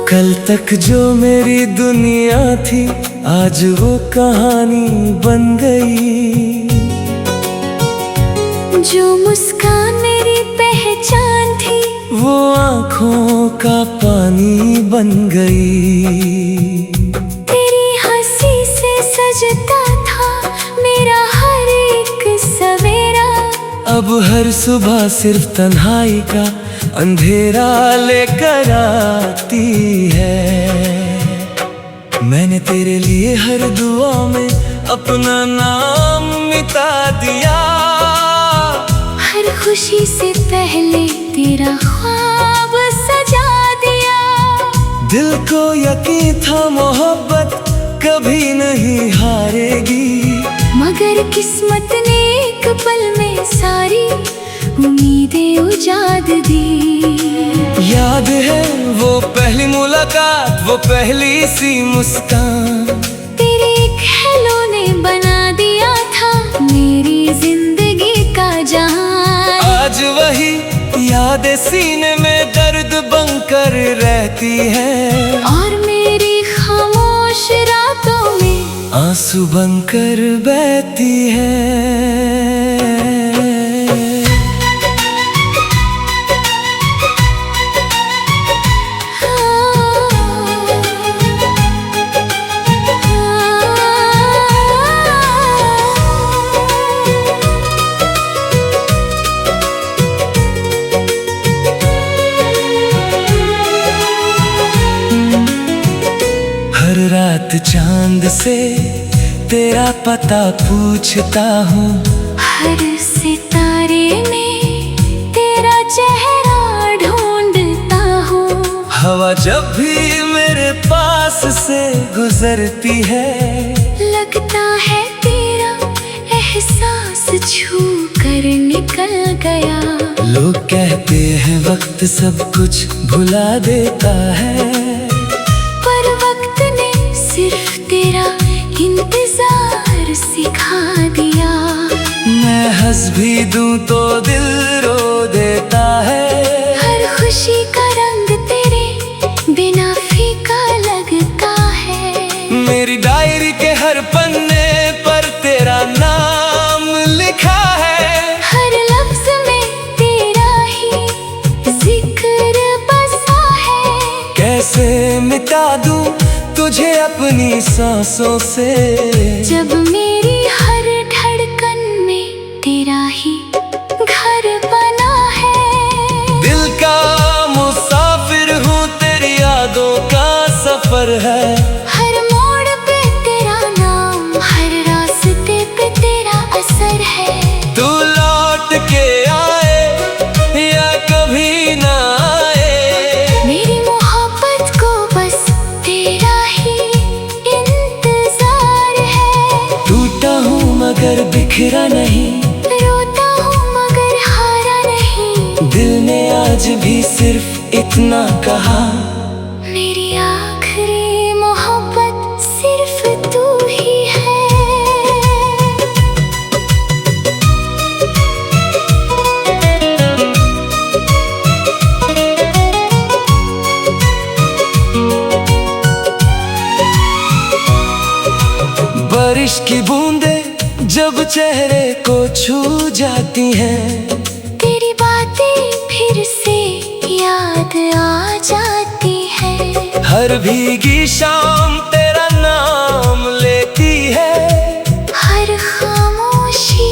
कल तक जो मेरी दुनिया थी आज वो कहानी बन गई। जो मुस्कान मेरी पहचान थी वो आँखों का पानी बन गई। तेरी हंसी से सजता था मेरा हर एक सवेरा। अब हर सुबह सिर्फ तन्हाई का अंधेरा लेकर आती है। मैंने तेरे लिए हर दुआ में अपना नाम मिटा दिया। हर खुशी से पहले तेरा ख्वाब सजा दिया। दिल को यकीन था मोहब्बत कभी नहीं हारेगी, मगर किस्मत ने एक पल में सारी उम्मीदें उजाड़ दी। याद है वो पहली मुलाकात, वो पहली सी मुस्कान। तेरे एक हेलो ने बना दिया था मेरी जिंदगी का जहान। आज वही यादें सीने में दर्द बनकर रहती है, और मेरी खामोश रातों में आंसू बनकर बहती है। हर रात चांद से तेरा पता पूछता हूँ, हर सितारे में तेरा चेहरा ढूंढता हूँ। हवा जब भी मेरे पास से गुजरती है लगता है तेरा एहसास छू कर निकल गया। लोग कहते हैं वक्त सब कुछ भुला देता है, पर वक्त ने सिर्फ तेरा इंतजार सिखा दिया। मैं हंस भी दूं तो दिल रो देता है। हर खुशी का रंग तेरे बिना फीका लगता है। मेरी डायरी के हर पन्ने पर तेरा नाम लिखा है। हर लफ्ज में तेरा ही जिक्र बसा है। कैसे मिटा दूं तुझे अपनी सांसों से, जब मेरी हर धड़कन में तेरा ही घर बना है। दिल का मुसाफिर हूँ तेरी यादों का सफर है। हर मोड़ पे तेरा नाम, हर रास्ते पे तेरा असर है। तू लौट के आए या कभी ना आए, मेरी मोहब्बत को बस तेरा ही इंतजार है। टूटा हूँ मगर बिखरा नहीं, रोता हूँ मगर हारा नहीं। दिल ने आज भी सिर्फ इतना कहा, मेरी आखिरी मोहब्बत सिर्फ तू ही है। बारिश की बूंदें जब चेहरे को छू जाती हैं, तेरी बातें फिर से याद आ जाती है। हर भीगी शाम तेरा नाम लेती है। हर खामोशी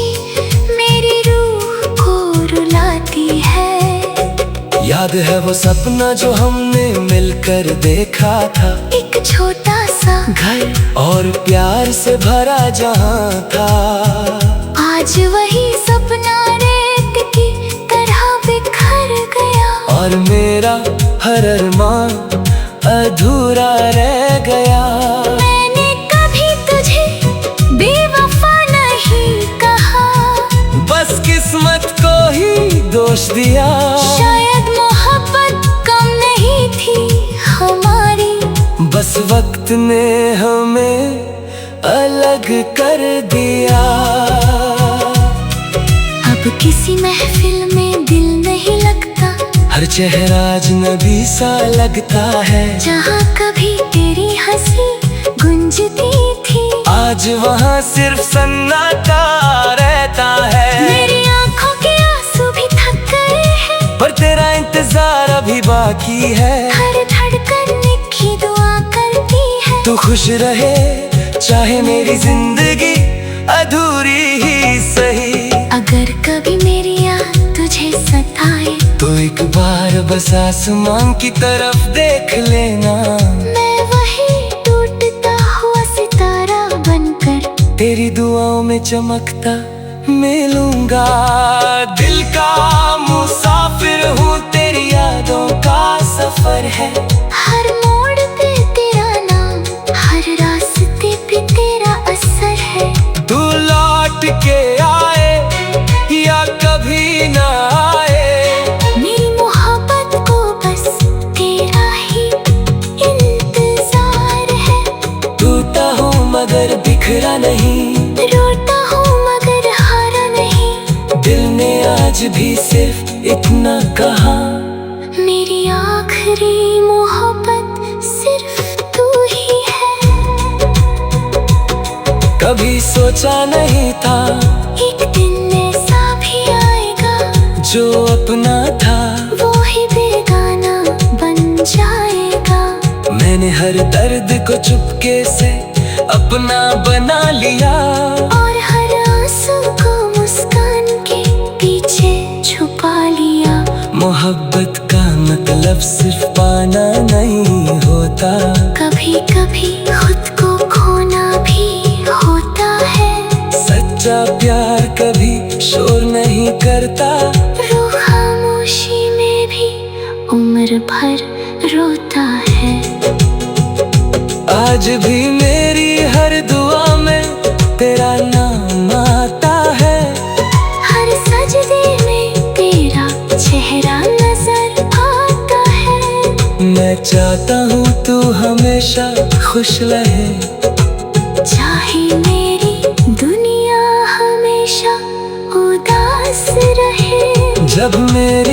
मेरी रूह को रुलाती है। याद है वो सपना जो हमने मिलकर देखा था, एक छोटा सा घर और प्यार से भरा जहां था। आज वही सपना रेत की तरह बिखर गया, और मेरा हर अरमान अधूरा रह गया। मैंने कभी तुझे बेवफा नहीं कहा, बस किस्मत को ही दोष दिया। शायद मोहब्बत कम नहीं थी हमारी, बस वक्त ने हमें अलग कर दिया। अब किसी महफिल में दिल नहीं लगता, हर चेहरा अजनबी सा लगता है। जहाँ कभी तेरी हंसी गुंजती थी, आज वहाँ सिर्फ सन्नाटा रहता है। मेरी आंखों के आंसू भी थक गए हैं, पर तेरा इंतजार अभी बाकी है। हर धड़कन की दुआ करती है, तू खुश रहे चाहे मेरी जिंदगी अधूरी ही सही। अगर कभी मेरी याद तुझे सताए, तो एक बार बस आसमान की तरफ देख लेना। मैं वही टूटता हुआ सितारा बनकर तेरी दुआओं में चमकता मिलूंगा। दिल का मुसाफिर हूँ, तेरी यादों का सफर है। हर मोड़ पे तेरा नाम, हर रास्ते पे तेरा असर है। तू लौट के आए या कभी ना आए, मेरी मोहब्बत को बस तेरा ही इंतजार है। टूटा हूँ मगर बिखरा नहीं, रोता हूँ मगर हारा नहीं। दिल ने आज भी सिर्फ इतना कहा, मेरी आखिरी मोहब्बत सिर्फ तू ही है। कभी सोचा नहीं था एक दिन ऐसा भी आएगा, जो अपना था वो ही बेगाना बन जाएगा। मैंने हर दर्द को चुपके से अपना बना लिया, और हर आंसू को मुस्कान के पीछे छुपा लिया। मोहब्बत का मतलब सिर्फ पाना नहीं होता, कभी कभी खुद को खोना भी होता है। सच्चा प्यार कभी शोर नहीं करता, रूह खामोशी में भी उम्र भर रोता है। आज भी मेरी हर दुआ में तेरा नाम आता है। हर सजदे में तेरा चेहरा नजर आता है। मैं चाहता हूँ तू हमेशा खुश रहे, चाहे मेरी दुनिया हमेशा उदास रहे। जब मेरे